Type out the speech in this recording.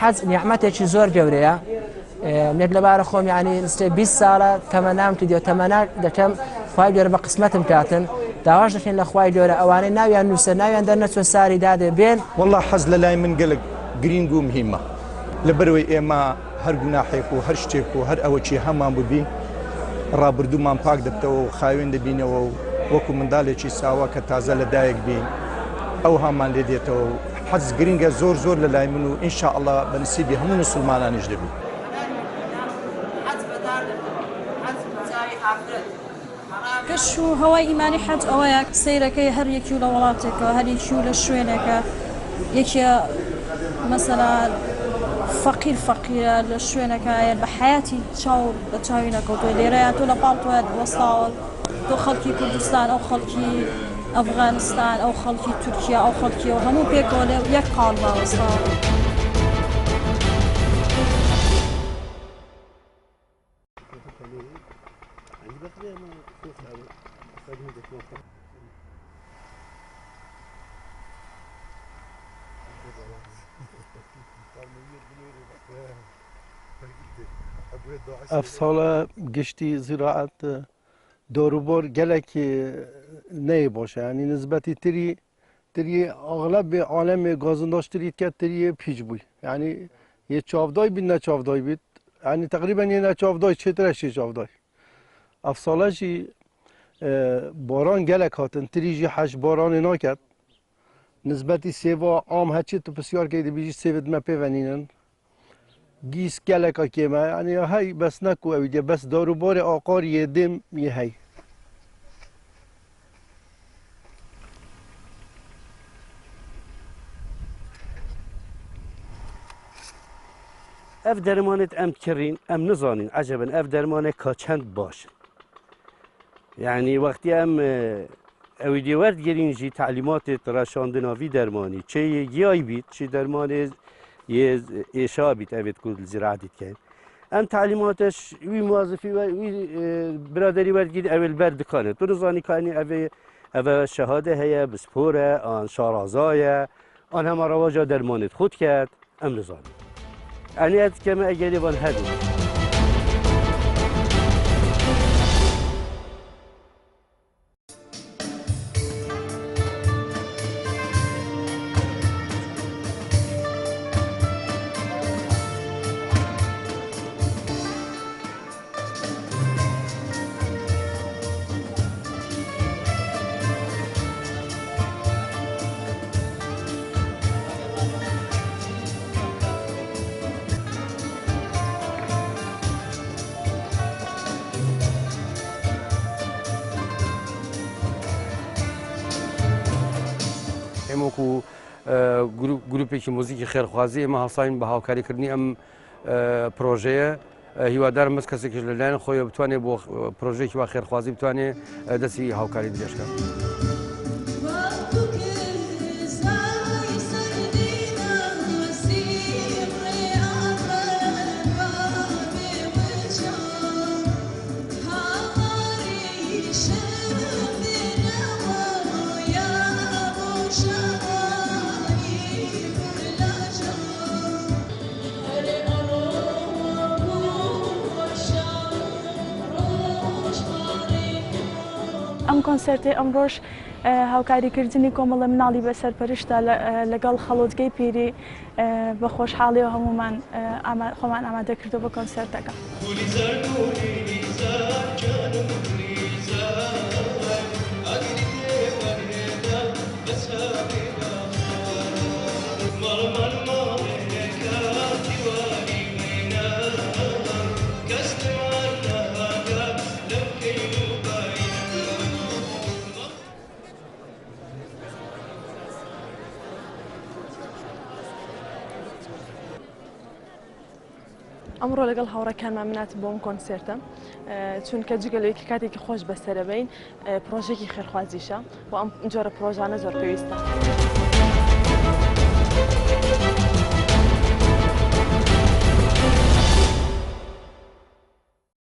حەز نیعمەتێکی زۆر گەورەیە منێک لەبارە خۆم یعنی 20 ساڵە تەمەنام تو دیێ تەمەنا دەکەم خوای گەورە بە قسمەتم کاتن داواش دەکەین لە خوای گەورە ئەوانەی ناویان نووسە ناویان دەرنەچۆ ساری دادێ بێن والله حەز لە لای من گەلک گرنگ و مهمە لەبەرەوەی ئێمە هەر گوناحێک و هەر شتێک و هەر ئەوە چی هەمان ببی ڕابردوومان پاک دەبتەوە و خاوێن دەبینەوە و وەکو منداڵێکی ساوە کە تازە لە دایک بین ئەو هەمان لێ دێتەوە و حەز گرنگە زۆر زۆر لە لای من و ئینشاءالله بە نسیبی هەموو موسڵمانانیش دەبی کەش و هەوای ئیمانی حەج ئەوەیە سەیرەکەی هەر یەکی و لە وڵاتێکەوە هەر یەکی و لە شوێنێکە یەکێ مەسەلا فەقیرە لە شوێنەکەیە بە حیاتی چاو بە چاوی نەکەوتوی لێرەیە تۆ لە پاڵتوێت وەستاوە تۆ خەڵکی کوردستان ئەو خەڵکی ئەفغانستان ئەو خەڵکی تورکیا ئەو خەڵکیەوە هەموو پێکەوە لێ یەک قاڵ باوەستاوە ئەف ساڵە گشتی زیراعەت دۆروبۆر gelekî neyê baş e yanî nisbetî tirî axlebê alemê gazindaştirî ket tiriyê pîç bûy yanî yê çavdayî bî neçavdayî bît yanî teqrîben yê neçavdayî çêtir şê çavdayî ev sala jî baran gelek hatin tirî jî heş baranê naket nisbetî sêva am heçê tu pisyarkê dibî jî sêvê dime pêvenînin gîs geleka kême yanî hey bes neku ew diye bes darûbarê aqarî yê dêm yê hey ev dermanê em kirîn em nizanin eceben ev dermanê ka çend baş yanî wextî em ew dê werdigirîn jî telîmatê reşandina vî dermanî çê yê giyayî bît çi dermanê yê êşa bît evê ku li ziraetî dikein em telîmateş wî muwazifî wî biraderî werdigirî ew ê li ber dikane tu nizanî kanî ev şehade heye bi spor e an şaraza ye an hema rewaja dermanê xwe diket em nizanîn yanî ez dikeme egerê van hebû ئێمە وەکو گروپێکی مۆزیکی خێرخوازی ئێمە هەڵساین بە هاوکاریکردنی ئەم پرۆژەیە هیوادارم بەس کەسێکیش لەلایەن خۆی بتوانێت بۆ پرۆژێکی وا خێرخوازی بتوانێت دەستی هاوکاری درێژکە. ئەم کۆنسەرتێ ئەمڕۆژ هاوکاریکردنی کۆمەڵە مناڵی بەسەرپەرشتە لەگەڵ خەڵۆتگەی پیری بە خۆشحاڵیەوە هەمومان خۆمان ئامادە کردو بە کۆنسەرتەکە. ئەمڕۆ لەگەڵ هاوڕەکانمان منات بۆم کۆنسێرتە چونکە جگەلەوەیکی کاتێکی خۆش بەسەرەبین پرۆژێکی خێرخوازیشە و ئەم جۆرە پرۆژانە زۆر پێویستە.